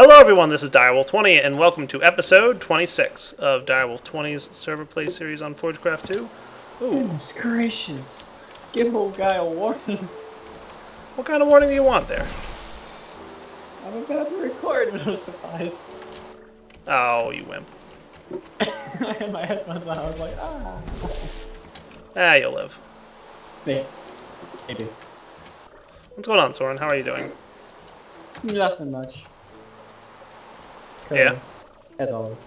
Hello everyone, this is Direwolf20 and welcome to episode 26 of Direwolf20's server play series on Forgecraft2. Ooh. Goodness gracious. Give old guy a warning. What kind of warning do you want there? I'm about to record, no surprise. Oh, you wimp. I had my headphones on, I was like, ah. Ah, you'll live. Yeah, maybe. What's going on, Soren? How are you doing? Nothing much. Yeah? As always.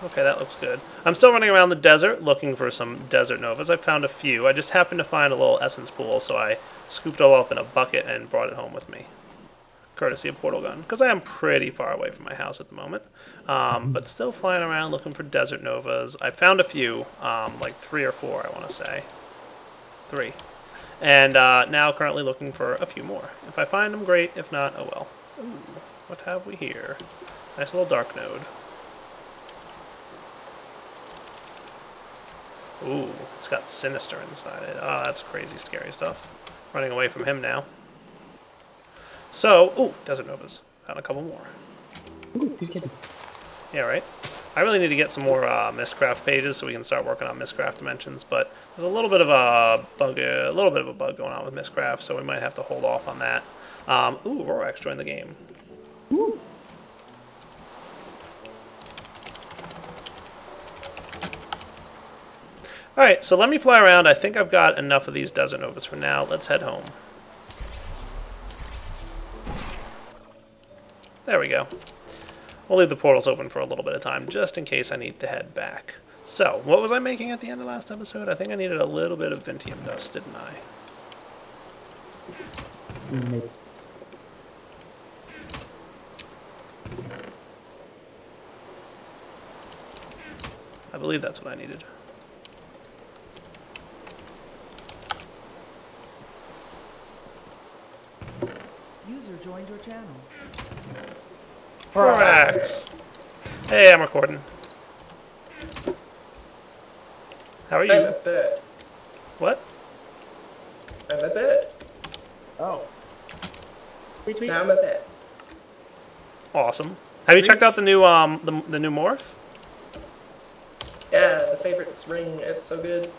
Okay, that looks good. I'm still running around the desert looking for some desert novas. I found a few. I just happened to find a little essence pool, so I scooped it all up in a bucket and brought it home with me. Courtesy of Portal Gun, because I am pretty far away from my house at the moment. But still flying around looking for desert novas. I found a few, like 3 or 4, I want to say. 3. And now currently looking for a few more. If I find them, great. If not, oh well. Ooh, what have we here? Nice little dark node. Ooh, it's got Sinister inside it. Oh, that's crazy scary stuff. Running away from him now. So, ooh, Desert Novas. Found a couple more. Ooh, who's kidding? Yeah, right? I really need to get some more Mistcraft pages so we can start working on Mistcraft dimensions, but there's a little bit of a bug going on with Mistcraft, so we might have to hold off on that. Ooh, Rorax joined the game. Ooh. Alright, so let me fly around. I think I've got enough of these Desert Novas for now. Let's head home. There we go. We'll leave the portals open for a little bit of time, just in case I need to head back. So, what was I making at the end of last episode? I think I needed a little bit of Ventium dust, didn't I? Maybe. I believe that's what I needed. User joined your channel. Rorax! Hey, I'm recording. How are you? I'm a bird. What? I'm a bird. Oh. Tweet, tweet. Now I'm a bird. Awesome. Have you checked out the new the new morph? Yeah, the favorites ring. It's so good.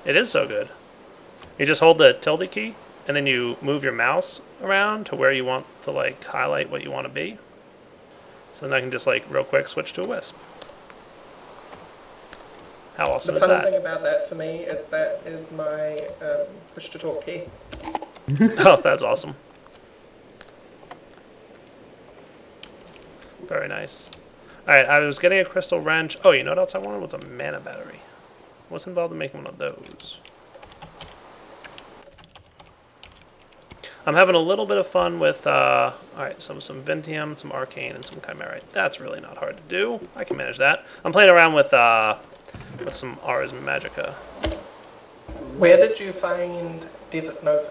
It is so good. You just hold the tilde key, and then you move your mouse around to where you want to like highlight what you want to be. So then I can just like real quick switch to a wisp. How awesome The is fun that? thing about that for me is that is my push to talk key. Oh, that's awesome. Very nice. Alright, I was getting a crystal wrench. Oh, you know what else I wanted? Was a mana battery. What's involved in making one of those? I'm having a little bit of fun with, alright, some Ventium, some Arcane, and some Chimerite. That's really not hard to do. I can manage that. I'm playing around with some Ars Magica. Where did you find Desert Nova?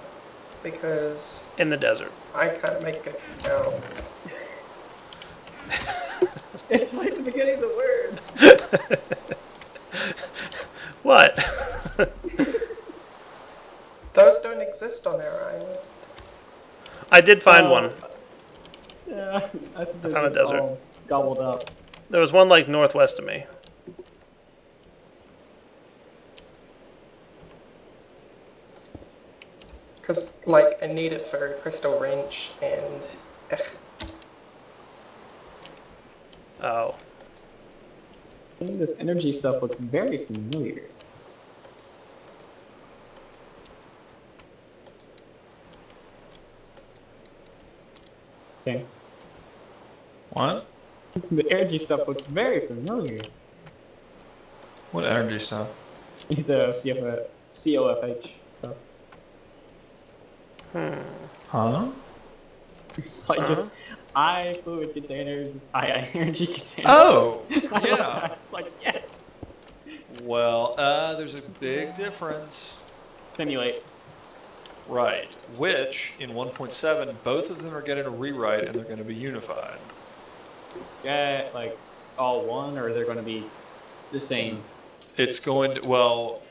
Because In the desert. I can't make it out. It's like the beginning of the word. What? Those don't exist on our island. I did find one. Yeah, I think I found a desert. all gobbled up. There was one like northwest of me. Because, like, I need it for a crystal wrench and... Oh. I think this energy stuff looks very familiar. Okay. What? The energy stuff looks very familiar. What energy stuff? The COFH stuff. Huh? It's like just I fluid containers, I energy containers. Oh! Yeah. It's like, yes. Well, there's a big difference. Simulate. Right. Which, in 1.7, both of them are getting a rewrite and they're going to be unified. Yeah, like all one, or they're going to be the same. It's going to, well,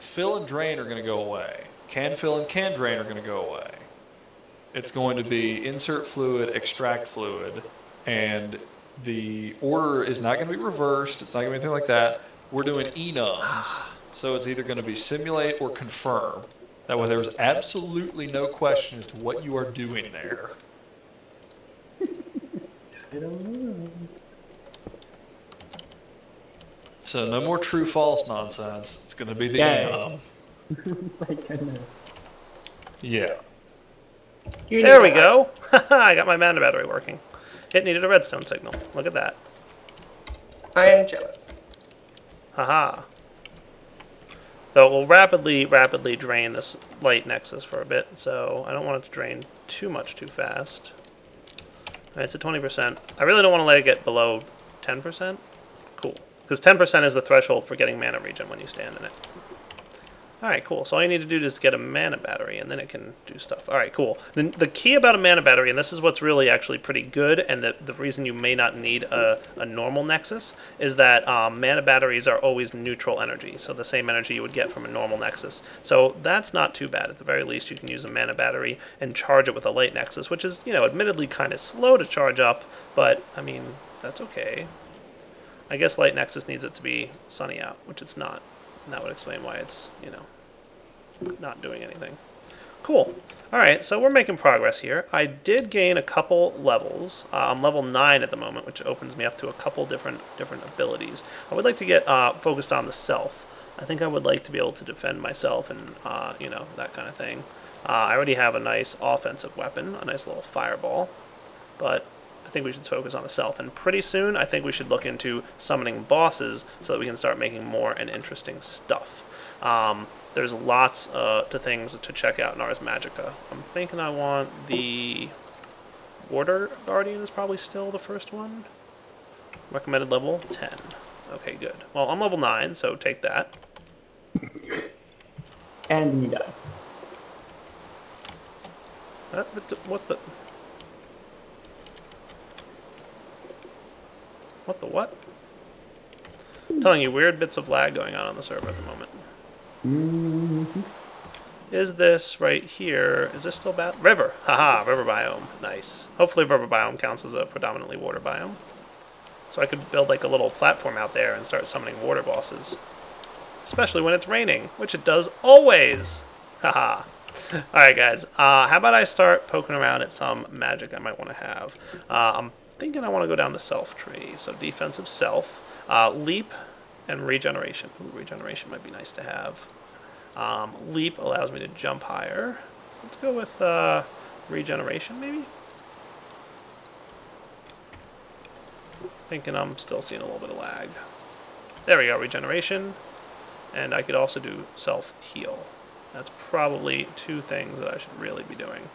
fill and drain are going to go away. Can fill and can drain are going to go away. It's going to be insert fluid, extract fluid, and the order is not going to be reversed. It's not going to be anything like that. We're doing enums, so it's either going to be simulate or confirm. That way there's absolutely no question as to what you are doing there. I don't know. So no more true-false nonsense. It's going to be the Yay. enum. My goodness. Yeah. There we go. I got my mana battery working. It needed a redstone signal. Look at that. I am jealous. Haha. So it will rapidly drain this light nexus for a bit, so I don't want it to drain too much too fast. Alright, it's at 20%. I really don't want to let it get below 10%. Cool. Because 10% is the threshold for getting mana regen when you stand in it. Alright, cool. So all you need to do is get a mana battery, and then it can do stuff. Alright, cool. The key about a mana battery, and this is what's really actually pretty good, and the reason you may not need a normal nexus, is that mana batteries are always neutral energy, so the same energy you would get from a normal nexus. So that's not too bad. At the very least, you can use a mana battery and charge it with a light nexus, which is, you know, admittedly kind of slow to charge up, but, I mean, that's okay. I guess light nexus needs it to be sunny out, which it's not. And that would explain why it's, you know, not doing anything. Cool. Alright, so we're making progress here. I did gain a couple levels. I'm level 9 at the moment, which opens me up to a couple different abilities. I would like to get focused on the self. I think I would like to be able to defend myself and, you know, that kind of thing. I already have a nice offensive weapon, a nice little fireball, but I think we should focus on the self. And pretty soon, I think we should look into summoning bosses so that we can start making more and interesting stuff. There's lots to things to check out in Ars Magica. I'm thinking I want the Water Guardian is probably still the first one. Recommended level 10. Okay, good. Well, I'm level 9, so take that. And you die. What the? What the what? I'm telling you, weird bits of lag going on the server at the moment. Mm-hmm. Is this right here? Is this still bad? River. Haha, river biome. Nice. Hopefully river biome counts as a predominantly water biome. So I could build like a little platform out there and start summoning water bosses. Especially when it's raining, which it does always. Haha. Alright guys, how about I start poking around at some magic I might want to have. I'm thinking I want to go down the self tree. So defensive self, leap, and regeneration. Ooh, regeneration might be nice to have. Leap allows me to jump higher. Let's go with regeneration, maybe? Thinking I'm still seeing a little bit of lag. There we go, regeneration. And I could also do self-heal. That's probably two things that I should really be doing.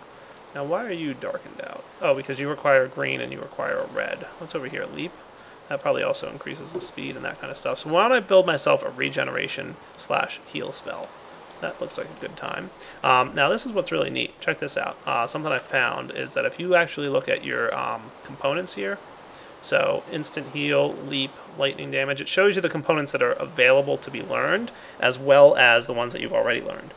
Now, why are you darkened out? Oh, because you require green and you require a red. What's over here? Leap? That probably also increases the speed and that kind of stuff. So why don't I build myself a regeneration/heal spell? That looks like a good time. Now this is what's really neat. Check this out. Something I found is that if you actually look at your components here, so instant heal, leap, lightning damage, it shows you the components that are available to be learned as well as the ones that you've already learned.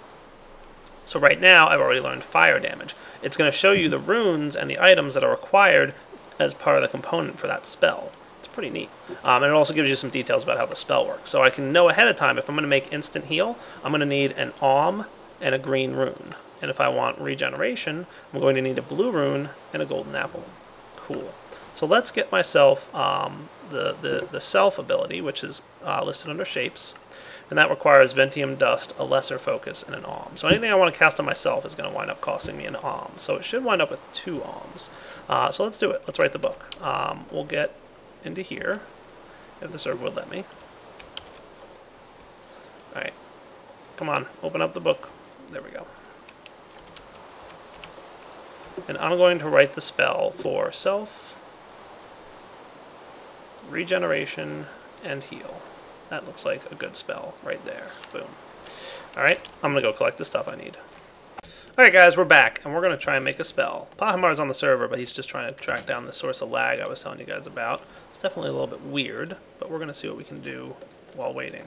So right now I've already learned fire damage. It's going to show you the runes and the items that are required as part of the component for that spell. Pretty neat. And it also gives you some details about how the spell works. So I can know ahead of time if I'm going to make instant heal, I'm going to need an Alm and a green rune. And if I want regeneration, I'm going to need a blue rune and a golden apple. Cool. So let's get myself the self ability, which is listed under shapes. And that requires Ventium Dust, a lesser focus, and an Alm. So anything I want to cast on myself is going to wind up costing me an Alm. So it should wind up with 2 Alms. So let's do it. Let's write the book. We'll get into here, if the server would let me. Alright. Come on, open up the book. There we go. And I'm going to write the spell for self, regeneration, and heal. That looks like a good spell right there. Boom. Alright, I'm going to go collect the stuff I need. Alright guys, we're back, and we're going to try and make a spell. Pahamar's on the server, but he's just trying to track down the source of lag I was telling you guys about. It's definitely a little bit weird, but we're going to see what we can do while waiting.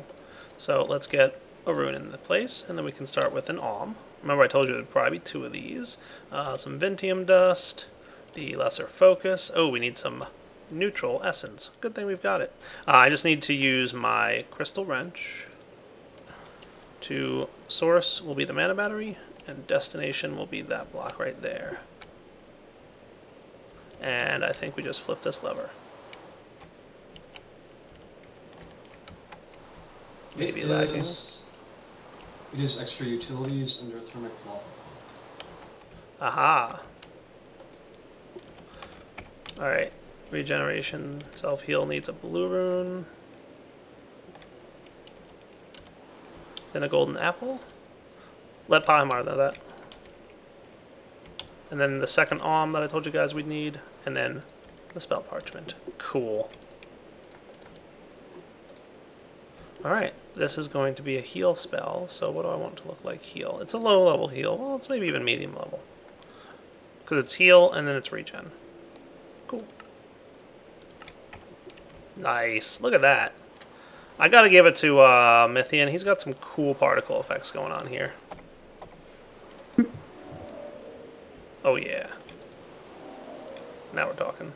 So let's get a rune in the place, and then we can start with an alm. Remember I told you there'd probably be 2 of these. Some Vintium dust, the lesser focus. Oh, we need some neutral essence. Good thing we've got it. I just need to use my crystal wrench. To source will be the mana battery, and destination will be that block right there. And I think we just flip this lever. Maybe lagging. It is extra utilities under thermic lava. Aha. Alright. Regeneration, self-heal needs a blue rune. Then a golden apple. Let Pahimar know that. And then the second alm that I told you guys we'd need. And then the spell parchment. Cool. Alright, this is going to be a heal spell. So what do I want to look like heal? It's a low level heal. Well, it's maybe even medium level. Because it's heal and then it's regen. Cool. Nice. Look at that. I gotta give it to Mythian. He's got some cool particle effects going on here. Oh yeah. Now we're talking.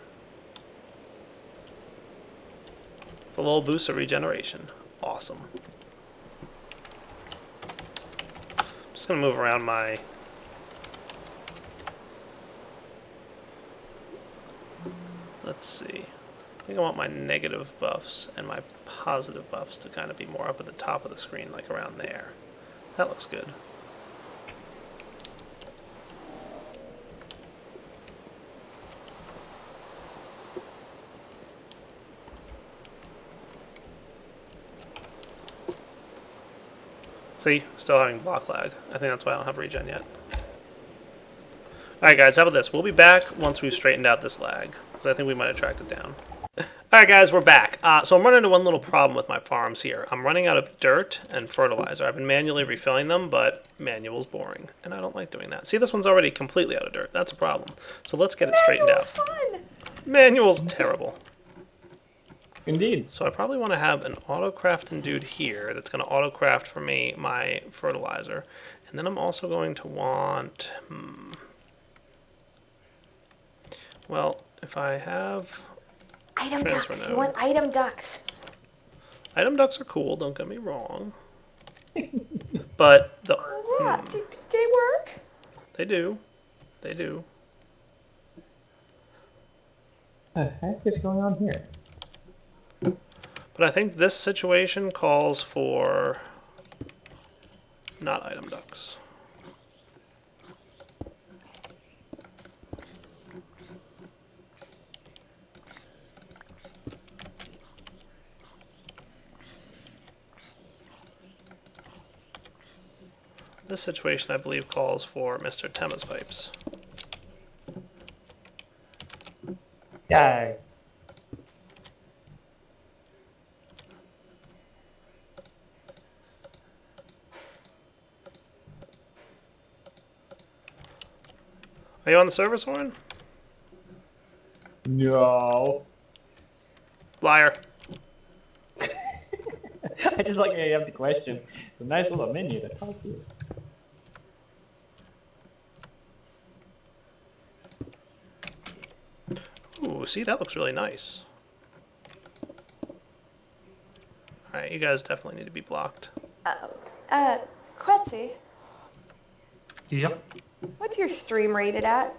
For a little boost of regeneration. Awesome. Just gonna move around my... Let's see. I think I want my negative buffs and my positive buffs to kind of be more up at the top of the screen, like around there. That looks good. See? Still having block lag. I think that's why I don't have regen yet. Alright guys, how about this? We'll be back once we've straightened out this lag, because I think we might have tracked it down. Alright guys, we're back. So I'm running into one little problem with my farms here. I'm running out of dirt and fertilizer. I've been manually refilling them, but manual's boring, and I don't like doing that. See, this one's already completely out of dirt. That's a problem. So let's get it straightened out. Fun. Manual's terrible. Indeed. So I probably want to have an auto-crafting dude here that's going to auto-craft for me my fertilizer. And then I'm also going to want... Well, if I have... Item transfer ducks. node. You want item ducks. Item ducks are cool, don't get me wrong. But the... Yeah, do they work? They do. They do. What the heck is going on here? But I think this situation calls for not item ducks. This situation, I believe, calls for Mr. Tema's pipes. Yay. Are you on the server, Soren? No. Liar. I just like how you have the question. It's a nice little menu that tells you. Ooh, see, that looks really nice. Alright, you guys definitely need to be blocked. Quetzy, Yep. what's your stream rated at?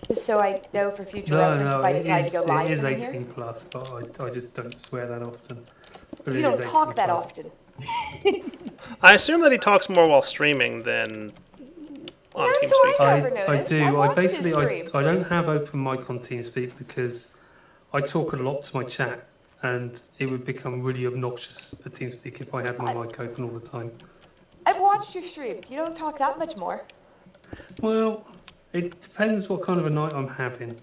Just so I know for future No, reference if I decide to go live it is from 18 here. plus, but I just don't swear that often. But You it don't is 18 talk that plus. often. I assume that he talks more while streaming than on That's TeamSpeak. what I never I noticed. do. I watched his basically stream. I don't have open mic on TeamSpeak because I talk a lot to my chat, and it would become really obnoxious for TeamSpeak if I had my mic open all the time. I've watched your stream. You don't talk that much more. Well, it depends what kind of a night I'm having.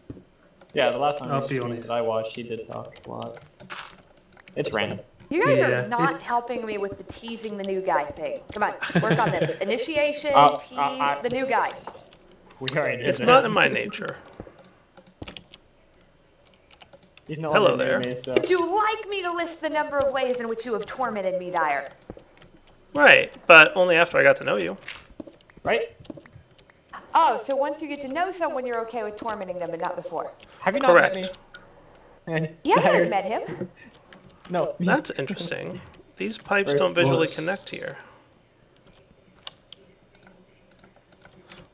Yeah, the last time I'll be streamed honest. that I watched, he did talk a lot. It's random. You guys Yeah, are not it's- helping me with the teasing the new guy thing. Come on, work on this. Initiation, tease the new guy. We already did It's this. not in my nature. He's no Hello longer near there. me, so. Would you like me to list the number of ways in which you have tormented me, Dyer? Right, but only after I got to know you. Right? Oh, so once you get to know someone, you're okay with tormenting them, but not before. Have you not Correct. met me? And Yes, I've there's- met him. No. That's interesting. These pipes First don't visually was- connect here.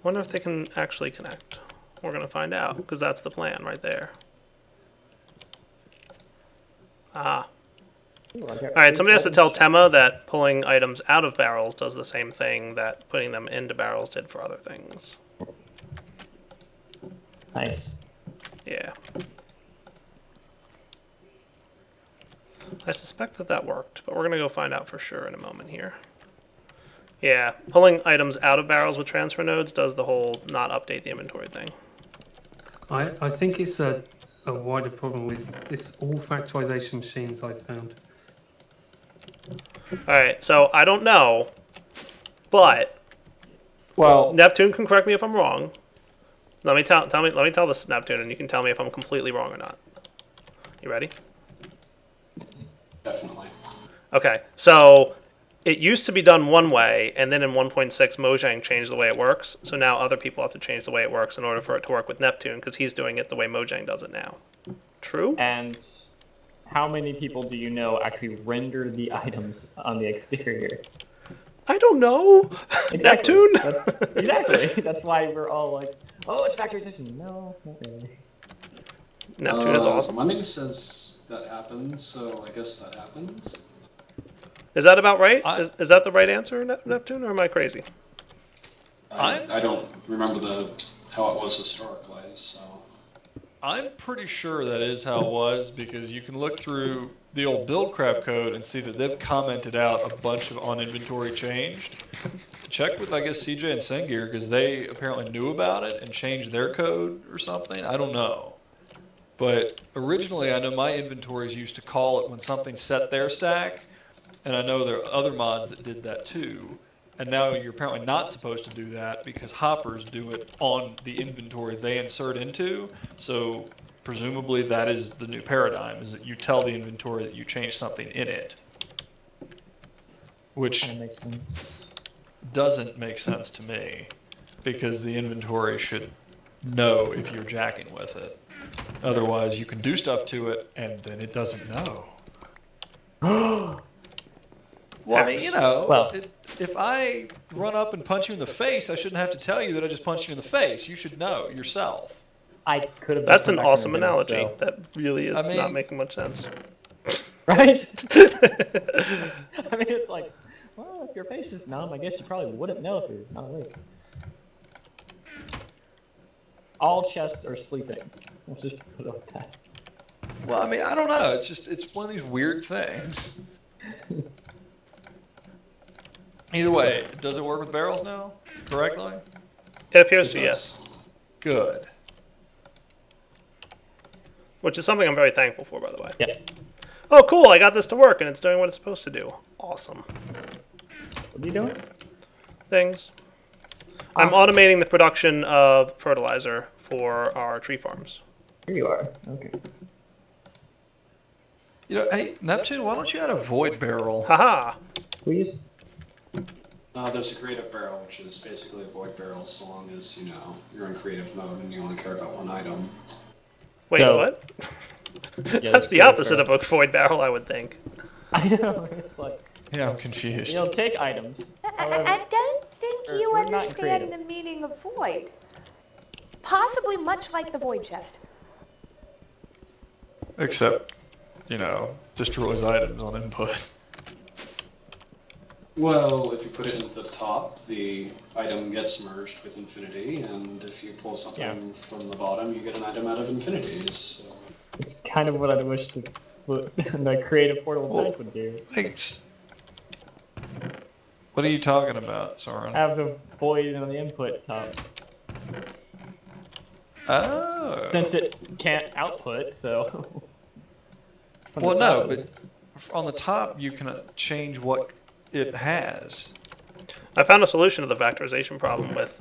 Wonder if they can actually connect. We're gonna find out, because that's the plan right there. Ah. Alright, somebody has to tell Tema that pulling items out of barrels does the same thing that putting them into barrels did for other things. Nice. Yeah. I suspect that that worked, but we're going to go find out for sure in a moment here. Yeah, pulling items out of barrels with transfer nodes does the whole not update the inventory thing. I think it's a wider problem with this all factorization machines I found. Alright, so I don't know, but Well, Neptune can correct me if I'm wrong. Let me tell this Neptune, and you can tell me if I'm completely wrong or not. You ready? Definitely. Okay, so it used to be done one way, and then in 1.6 Mojang changed the way it works, so now other people have to change the way it works in order for it to work with Neptune, because he's doing it the way Mojang does it now. True? and how many people do you know actually render the items on the exterior? I don't know. Exactly. Neptune? Exactly. That's why we're all like, oh, it's factorization. No, not really. Neptune is awesome. Lemming says that happens, so I guess that happens. Is that about right? Is that the right answer, Neptune, or am I crazy? I don't remember how it was historically, so... I'm pretty sure that is how it was, because you can look through the old Buildcraft code and see that they've commented out a bunch of on inventory changed. Check with, I guess, CJ and Sengir, because they apparently knew about it and changed their code or something. I don't know. But originally, I know my inventories used to call it when something set their stack, and I know there are other mods that did that too. And now you're apparently not supposed to do that because hoppers do it on the inventory they insert into. So presumably that is the new paradigm, is that you tell the inventory that you changed something in it. Which That makes sense. doesn't make sense to me, because the inventory should know if you're jacking with it. Otherwise you can do stuff to it and then it doesn't know. Well, I mean, you know, Well- if I run up and punch you in the face, I shouldn't have to tell you that I just punched you in the face. You should know yourself. I could have. That's an awesome analogy. That really is I mean- not making much sense. Right? I mean, it's like, well, if your face is numb, I guess you probably wouldn't know if you're not awake. All chests are sleeping. Let's just put it like that. Well, I mean, I don't know. It's one of these weird things. Either way, does it work with barrels now correctly? It appears to, yes. Good. Which is something I'm very thankful for, by the way. Yes. Oh, cool, I got this to work, and it's doing what it's supposed to do. Awesome. What are you doing? Things. I'm automating the production of fertilizer for our tree farms. Here you are. Okay. You know, hey, Neptune, why don't you add a void barrel? Haha! Please. There's a creative barrel, which is basically a void barrel, so long as, you know, you're in creative mode and you only care about one item. Wait, So- what? Yeah, That's the void opposite barrel. of a void barrel, I would think. I know. It's like, Yeah, I'm confused. you'll take items. However, I don't think you we're not understand creative. the meaning of void. Possibly much like the void chest. Except, you know, destroys items on input. Well, if you put it into the top, the item gets merged with infinity, and if you pull something from the bottom, you get an item out of infinities. So. it's kind of what I wish the creative portable tank would do. Thanks. What are you talking about, Soren? Have the void on the input top. Oh. Since it can't output, so. From Well, the no, top, but on the top you can change what it has. I found a solution to the factorization problem with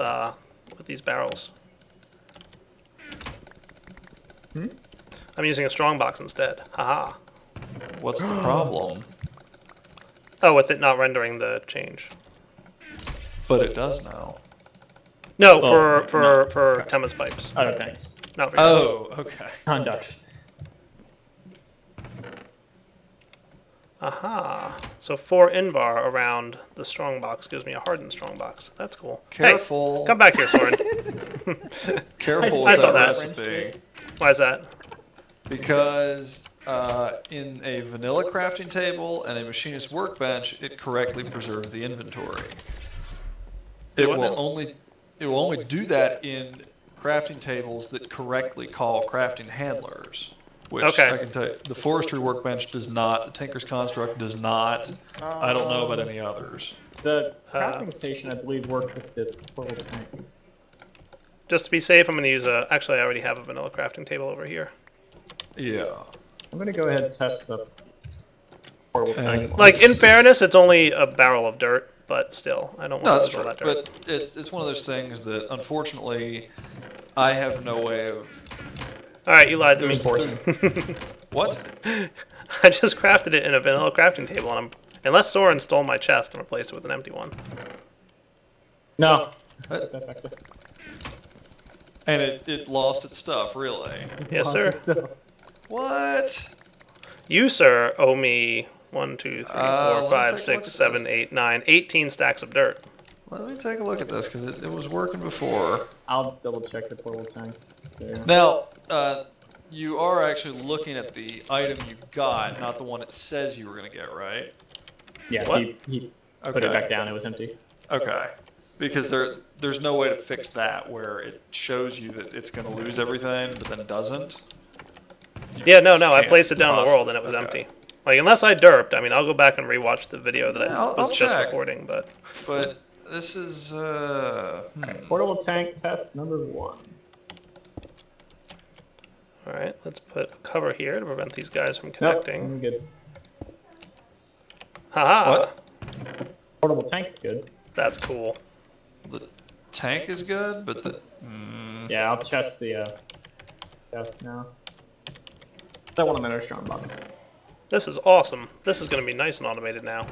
these barrels. I'm using a strongbox instead. Haha. What's the problem? Oh, with it not rendering the change. But it does now. No, Oh, for okay. Tema's pipes. Oh, thanks. Not for yours. Oh, okay. Conducts. Aha. So 4 Invar around the strongbox gives me a hardened strongbox. That's cool. Careful. Hey, come back here, Soren. Careful I with saw that that. recipe. Why is that? Because in a vanilla crafting table and a machinist workbench, it correctly preserves the inventory. It will only do that in crafting tables that correctly call crafting handlers. Which Okay. I can tell you, the forestry workbench does not, the Tinker's Construct does not. I don't know about any others. The crafting station, I believe, worked with the portable tank. Just to be safe, I'm going to use a... Actually, I already have a vanilla crafting table over here. Yeah. I'm gonna go ahead and test the portable tank. Like, in fairness, it's only a barrel of dirt, but still, I don't No, want to that's lose all right. that dirt. But it's one of those things that, unfortunately, I have no way of... Alright, you lied to me. What? I just crafted it in a vanilla crafting table, and unless Soren stole my chest and replaced it with an empty one. No. And it lost its stuff, really. Yes, sir. What? You, sir, owe me 1, 2, 3, 4, let me 5, take a 6, look at 7, this. 8, 9, 18 stacks of dirt. Let me take a look at this, because it was working before. I'll double check the portable tank. There. Now, you are actually looking at the item you got, not the one it says you were going to get, right? Yeah, What? he put it back down. It was empty. Okay. Because there's no way to fix that where it shows you that it's going to lose everything, but then doesn't. Yeah, no, I Can't placed it down in the world and it was possibly- empty. Like, unless I derped, I mean, I'll go back and rewatch the video that Yeah, I I'll was just check. recording, but... But this is, Alright, portable tank test number 1. Alright, let's put a cover here to prevent these guys from Nope, connecting. I'm good. Haha! What? Portable tank's good. That's cool. the tank is good, but the... Yeah, I'll chest the chest now. That one I'm in a strong box. This is awesome. This is going to be nice and automated now.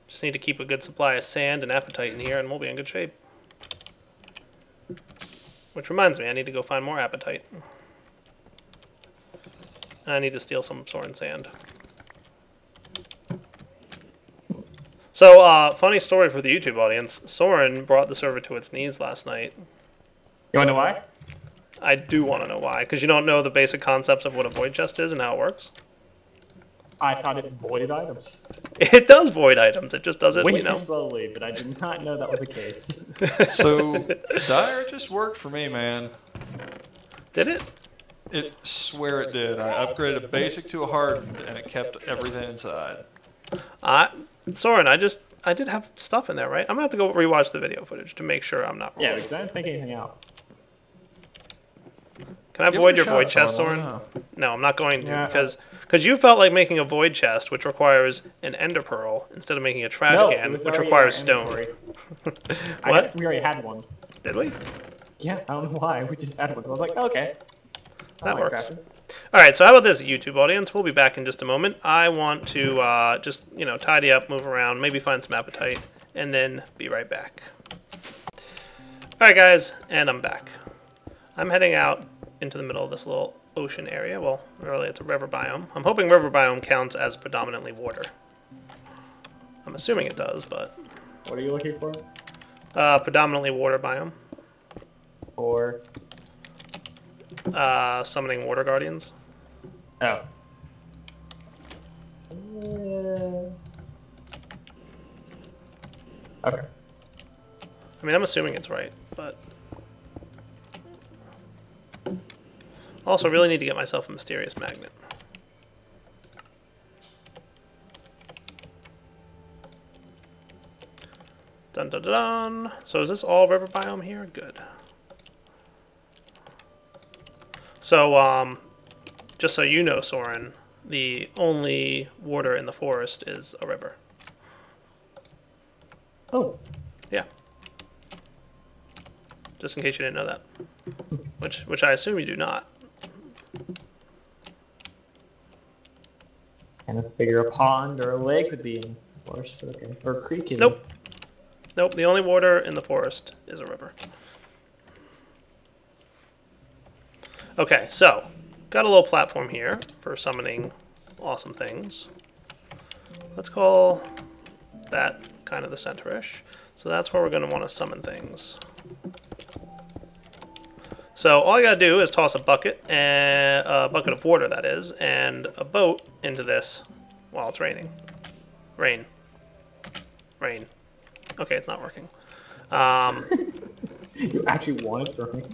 Just need to keep a good supply of sand and apatite in here and we'll be in good shape. Which reminds me, I need to go find more apatite. I need to steal some Soren sand. So, funny story for the YouTube audience. Soren brought the server to its knees last night. You wanna know why? I do want to know why, because you don't know the basic concepts of what a void chest is and how it works. I thought it voided items. It does void items, it just does it, Way you know. too slowly, but I did not know that was the case. So, Dire just worked for me, man. Did it? It swear it did. I upgraded a basic to a hardened, and it kept everything inside. Soren, I did have stuff in there, right? I'm gonna have to go rewatch the video footage to make sure I'm not wrong. Yeah, because I didn't take anything out. Can I Give void it a your void shot, chest, Soren, Soren? why not? No, I'm not going to, Yeah. because you felt like making a void chest, which requires an ender pearl, instead of making a trash No, it can, was which already requires in our stone. inventory. What? We already had one. Did we? Yeah, I don't know why. We just had one. I was like, oh, okay. I That like works. crafting. Alright, so how about this, YouTube audience? We'll be back in just a moment. I want to just, tidy up, move around, maybe find some apatite, and then be right back. Alright, guys, and I'm back. I'm heading out into the middle of this little ocean area. Well, really, it's a river biome. I'm hoping river biome counts as predominantly water. I'm assuming it does, but... What are you looking for? Predominantly water biome. Or... Summoning water guardians. Oh. Okay. I mean, I'm assuming it's right, but... Also, really need to get myself a mysterious magnet. Dun dun dun dun. So is this all river biome here? Good. So, just so you know, Soren, the only water in the forest is a river. Oh. Yeah. Just in case you didn't know that. Which I assume you do not. Kind of figure a pond or a lake would be forest, but okay. Or creek is. Nope. Nope, the only water in the forest is a river. Okay, so, got a little platform here for summoning awesome things. Let's call that kind of the center-ish. So that's where we're going to want to summon things. So all I gotta do is toss a bucket, and a bucket of water, that is, and a boat into this while it's raining. Rain. Rain. Okay, it's not working. You actually want it to rain?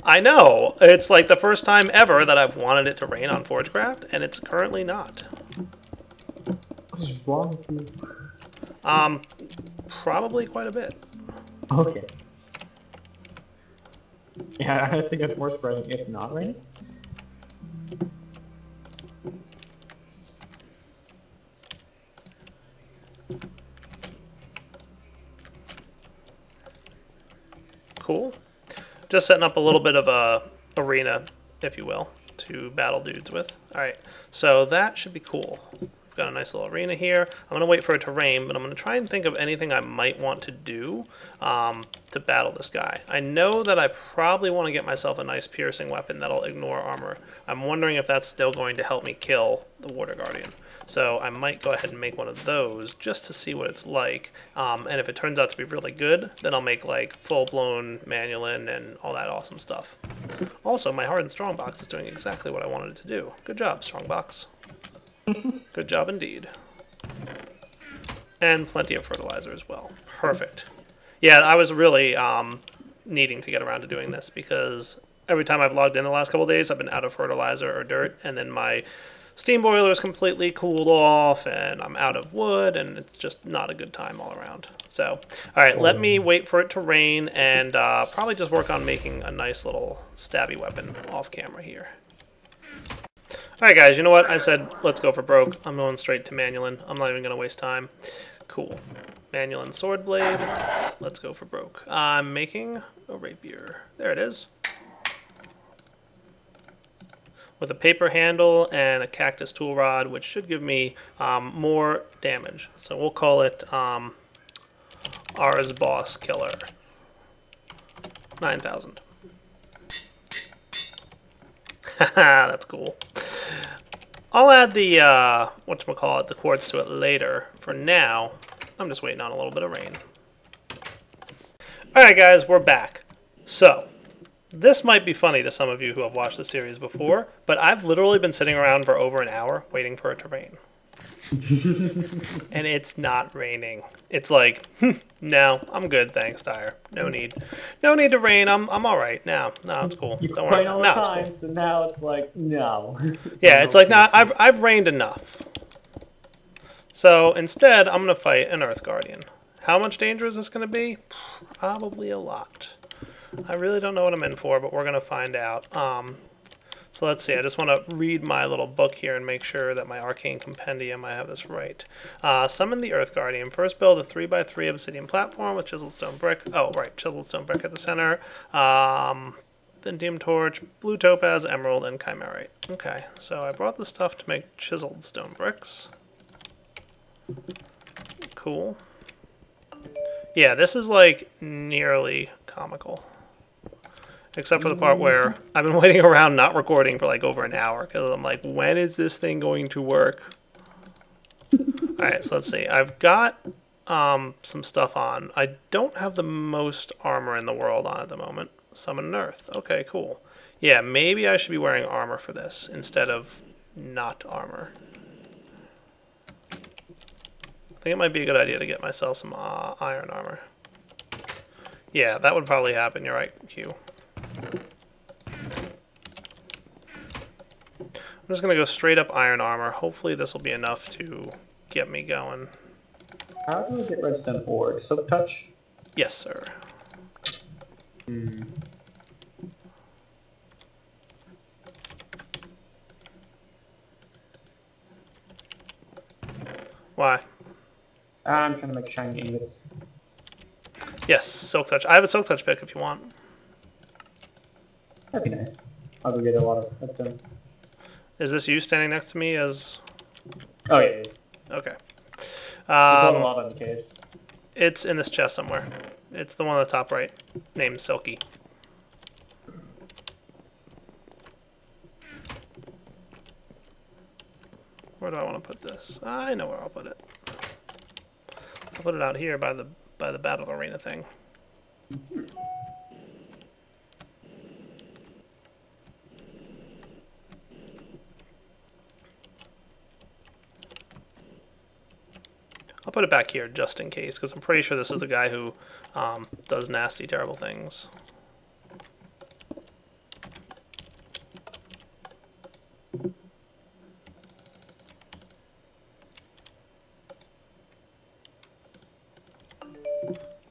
I know! It's like the first time ever that I've wanted it to rain on Forgecraft, and it's currently not. What is wrong with you? Probably quite a bit. Okay. Yeah, I think it's more spreading if not raining. Cool. Just setting up a little bit of a arena, if you will, to battle dudes with. Alright, so that should be cool. We've got a nice little arena here. I'm going to wait for it to rain, but I'm going to try and think of anything I might want to do to battle this guy. I know that I probably want to get myself a nice piercing weapon that'll ignore armor. I'm wondering if that's still going to help me kill the Water Guardian. So I might go ahead and make one of those just to see what it's like. And if it turns out to be really good, then I'll make like full-blown Manulin and all that awesome stuff. Also, my Hardened Strongbox is doing exactly what I wanted it to do. Good job, Strongbox. Good job indeed. And plenty of fertilizer as well. Perfect. Yeah, I was really needing to get around to doing this because every time I've logged in the last couple of days, I've been out of fertilizer or dirt, and then my steam boiler is completely cooled off, and I'm out of wood, and it's just not a good time all around. So, alright, let me wait for it to rain, and probably just work on making a nice little stabby weapon off camera here. Alright guys, you know what? I said let's go for broke. I'm going straight to Manulin. I'm not even going to waste time. Cool. Manulin sword blade. Let's go for broke. I'm making a rapier. There it is. With a paper handle and a cactus tool rod, which should give me more damage. So we'll call it Ars Boss Killer. 9,000. Haha, that's cool. I'll add the, whatchamacallit, the quartz to it later. For now, I'm just waiting on a little bit of rain. Alright guys, we're back. So, this might be funny to some of you who have watched the series before, but I've literally been sitting around for over an hour waiting for it to rain. And it's not raining. It's like, no, I'm good, thanks, Tyre. No need. No need to rain. I'm alright. No, it's cool. Don't worry. All the time, so now it's like, no. Yeah, it's like, nah, I've rained enough. So instead, I'm going to fight an Earth Guardian. How much danger is this going to be? Probably a lot. I really don't know what I'm in for, but we're going to find out. So let's see, I just want to read my little book here and make sure that my Arcane Compendium, I have this right. Summon the Earth Guardian. First build a 3x3 obsidian platform with chiseled stone brick. Oh, right, chiseled stone brick at the center. Ventium torch, blue topaz, emerald, and chimerite. Okay, so I brought the stuff to make chiseled stone bricks. Cool. Yeah, this is like nearly comical. Except for the part where I've been waiting around not recording for like over an hour because I'm like, when is this thing going to work? Alright, so let's see. I've got some stuff on. I don't have the most armor in the world on at the moment. Summon an Earth. Okay, cool. Yeah, maybe I should be wearing armor for this instead of not armor. I think it might be a good idea to get myself some iron armor. Yeah, that would probably happen. You're right, Q. I'm just going to go straight up iron armor. Hopefully this will be enough to get me going. How do we get redstone ore? Silk touch? Yes, sir. Why? I'm trying to make shiny ingots. Yes, silk touch. I have a silk touch pick if you want. That'd be nice. I'll go get a lot of redstone. Is this you standing next to me as... Oh, yeah. Okay. There's a lot in the caves. It's in this chest somewhere. It's the one on the top right, named Silky. Where do I want to put this? I know where I'll put it. I'll put it out here by the battle arena thing. I'll put it back here just in case, because I'm pretty sure this is the guy who does nasty, terrible things.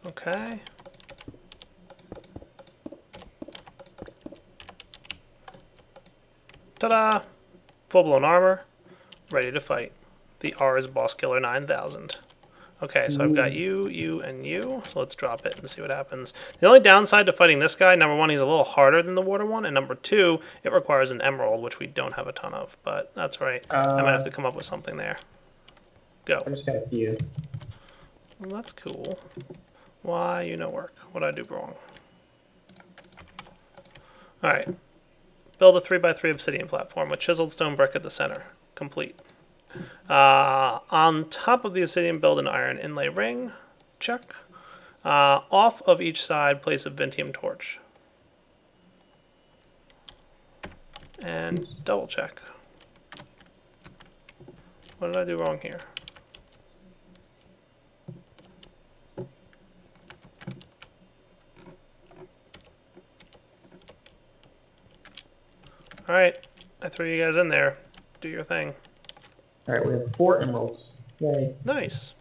Okay. Ta-da! Full-blown armor, ready to fight. The Ars Boss Killer 9000. Okay, so I've got you, you, and you. So let's drop it and see what happens. The only downside to fighting this guy, number one, he's a little harder than the water one, and number two, it requires an emerald, which we don't have a ton of, but that's right. I might have to come up with something there. Go. I just got a few. Well, that's cool. Why, you know work. What'd I do wrong? Alright. Build a 3x3 obsidian platform with chiseled stone brick at the center. Complete. On top of the obsidian, build an iron inlay ring. Check. Off of each side, place a Vintium torch. And double check. What did I do wrong here? Alright, I threw you guys in there. Do your thing. Alright, we have 4 emeralds. Yay. Nice.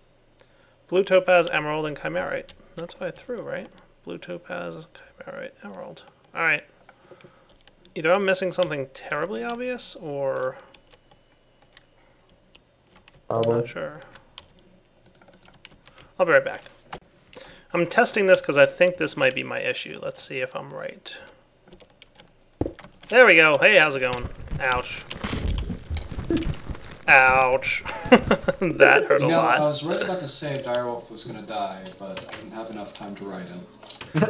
Blue topaz, emerald, and chimerite. That's what I threw, right? Blue topaz, chimerite, emerald. Alright. Either I'm missing something terribly obvious, or... I'm not sure. I'll be right back. I'm testing this because I think this might be my issue. Let's see if I'm right. There we go. Hey, how's it going? Ouch. Ouch. That hurt a lot. I was right about to say Direwolf was going to die, but I didn't have enough time to write him.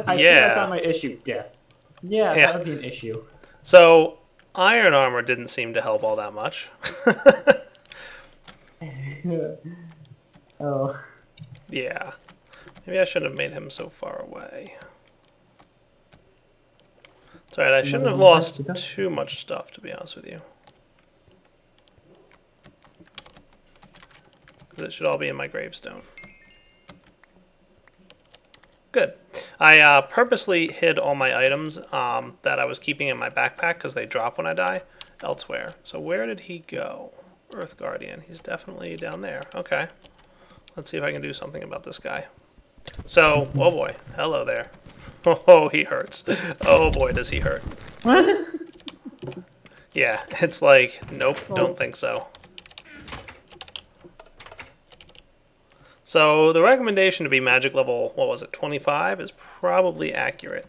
I think I found my issue. Death. Yeah, that would be an issue. So, iron armor didn't seem to help all that much. Oh. Yeah. Maybe I shouldn't have made him so far away. It's alright, I shouldn't have lost too much stuff, to be honest with you. Because it should all be in my gravestone. Good. I purposely hid all my items that I was keeping in my backpack because they drop when I die elsewhere. So where did he go? Earth Guardian. He's definitely down there. Okay. Let's see if I can do something about this guy. So, oh boy. Hello there. Oh, he hurts. Oh boy, does he hurt. Yeah, it's like, nope, don't think so. So the recommendation to be magic level, what was it, 25 is probably accurate.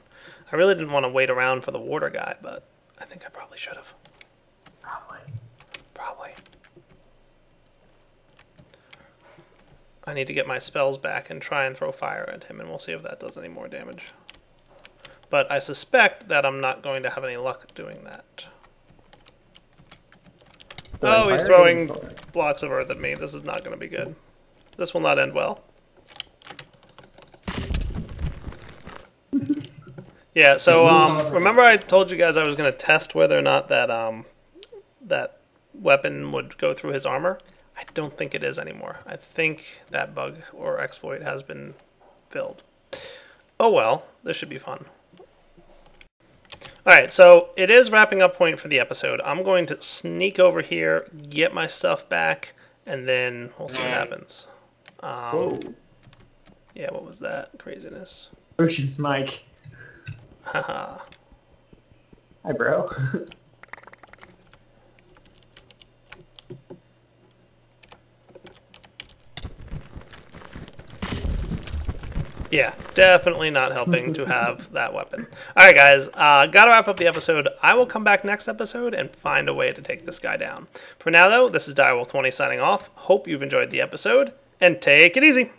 I really didn't want to wait around for the water guy, but I think I probably should have. Probably. I need to get my spells back and try and throw fire at him, and we'll see if that does any more damage. But I suspect that I'm not going to have any luck doing that. Oh, he's throwing blocks of earth at me. This is not going to be good. This will not end well. Yeah, so remember I told you guys I was going to test whether or not that that weapon would go through his armor? I don't think it is anymore. I think that bug or exploit has been filled. Oh well, this should be fun. Alright, so it is wrapping up point for the episode. I'm going to sneak over here, get my stuff back, and then we'll see what happens. Yeah, what was that craziness? Ocean's Mike. Haha. Hi, bro. Yeah, definitely not helping to have that weapon. Alright guys, gotta wrap up the episode. I will come back next episode and find a way to take this guy down. For now though, this is Direwolf20 signing off. Hope you've enjoyed the episode, and take it easy.